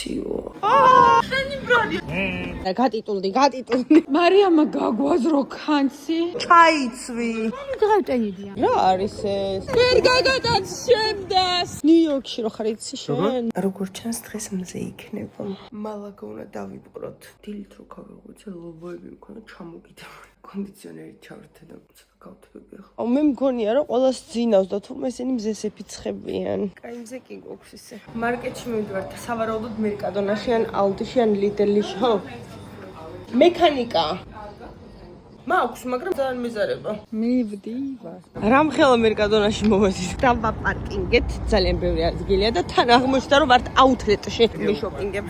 კაციო. ხანი ბრალი. გატიტულდი. მარიამა გაგვაზრო ხანცი. ჩაიცვი. გავტენიდია. რა არის ეს? ვერ გაგატაც შემდას. ნიუ-იორკში რო ხარ იცი შენ? როგორ ჩანს დღეს მზე იქნება. მალაგა უნდა დავიპყროთ. დილით რო გავიღვიძე ლობოები მქონდა ჩამოგიდებული. კონდიციონერი ჩავრთე და ცოტა გავთბები ახლა. მე მგონია რომ ყველას ძინავს და თურმე ისინი მზეს ეფიცხებიან. კაი მზე კი გვაქვს ისე. მარკეტში მივიდივართ სავარაუდოდ მერკადონაში ან ალდიში ან ლიდერლიში. ხო. მექანიკა. მაქვს, მაგრამ ძალიან მეზარება. მივდივარ. რამხელა მერკადონაში მოვედი. დავვა პარკინგეთ, ძალიან ბევრი ადგილია და თან აღმოჩნდა რომ ვართ აუთლეტში. მიშოპინგებ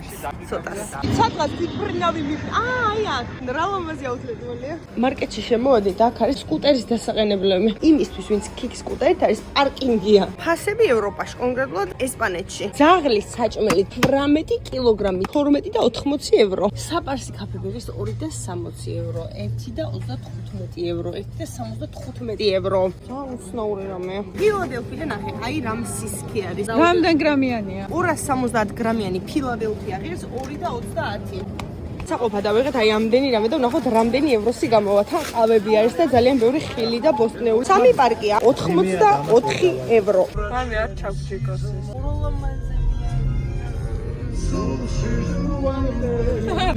ცოტას. სადღაც იფრნავი აი აქ, რა ლამაზი აუთლეტი მოლია. მარკეტში შემოვედი და აქ არის სკუტერის დასაყენებლები. იმისთვის, ვინც ქიქ სკუტერით არის პარკინგია. ფასები ევროპაში, კონკრეტულად ესპანეთში. ძაღლის საჭმელი 18 კილოგრამი, 12 და 80 евро. საპარსი კაფეების 2 და 60 евро, 1 და 35 евро, 1 და 75 евро. ძალიან უცნაური რამე. ფილადელფიიდან ახე, აი რამ სისქი არის. რამდენ გრამიანია? 270 გრამიანი ფილადელფია ღირს 2 და 20. საყოფა დავიღეთ აი ამდენი რამე და ვნახოთ რამდენი ევროსი გამოვა. თან ყავები არის და ძალიან ბევრი ხილი და ბოსტნეული. სამი პარკია 84 евро. რამე არ ჩაგჭიკოს ეს.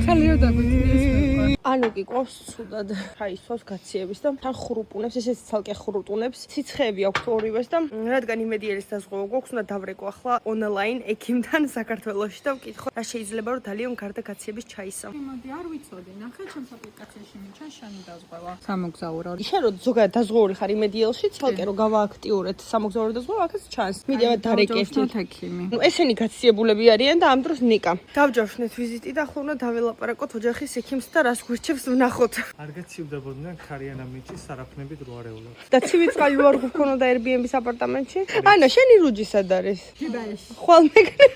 ხალიო დაგვიწეს. ანუ კი ყავს ცუდად ხაისოს გაციების და თან ხრუპუნებს, ესეც ცალკე ხრუტუნებს. ციცხეები აქვს ორივეს და რადგან იმედიერის დაზღვევა გვაქვს, უნდა დავრეკო ახლა ონლაინ ექიმთან საქართველოში და ვკითხო რა შეიძლება რომ ძალიან გარდა გაციების ჩაისო. მოდი არ ვიცოდი, ნახე ჩემს აპლიკაციაში მიჩანს შენი დაზღვევა. სამოგზაურო. შენ რო ზოგადად დაზღვეული ხარ იმედიელში, ცალკე რო გავააქტიურეთ სამოგზაურო დაზღვევა, აქაც ჩანს. მიდიავა დარეკეთ. ნუ ესენი გაციებულები არიან და ამ დროს ნიკა. დავჯავშნეთ ვიზიტი და ახლა უნდა დაველაპარაკოთ ოჯახის ექიმს და რას გვირჩევს ვნახოთ. არ გაციებდებოდნენ ქარიანა მიჭის სარაფნებით რო არეულად. და ცივი წყალი ვარ გქონოდა Airbnb-ის აპარტამენტში. ანა, შენი რუჯი სად არის? ჯიბაეში. ხვალ მეკრე.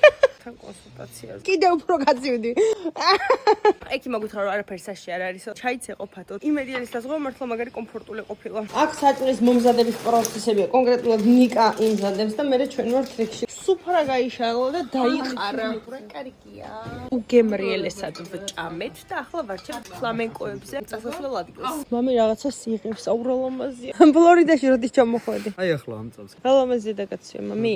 თან კონსულტაციაზე. კიდევ უფრო გაცივდი. ექიმა გითხრა რომ არაფერი საში არ არისო. ჩაიც ეყოფათო. იმედიერის დაზღვევა მართლა მაგარი კომფორტული ყოფილა. აქ საჭმლის მომზადების პროცესებია. კონკრეტულად ნიკა იმზადებს და მე ჩვენ ვარ ტრიქში. სუფრა გაიშალა და დაიყარა. კარიკია. უგემრიელესად ვჭამეთ და ახლა ვარჩევთ ფლამენკოებზე წასასვლელ ადგილს. მამი რაღაცას იღებს, აურალამაზია. ფლორიდაში როდის ჩამოხვედი? აი ახლა ამ წელს. რალამაზია და კაცია, მამი.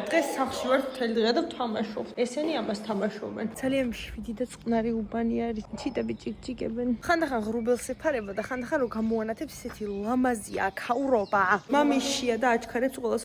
დღეს სახლში ვარ მთელი დღე და ვთამაშობ. ესენი ამას თამაშობენ. ძალიან მშვიდი და წყნარი უბანი არის. ჩიტები ჭიკჭიკებენ. ხანდახან ღრუბელს ეფარება და ხანდახან რო გამოანათებს ისეთი ლამაზია ქაურობა. მამიშია და აჩქარებს ყველას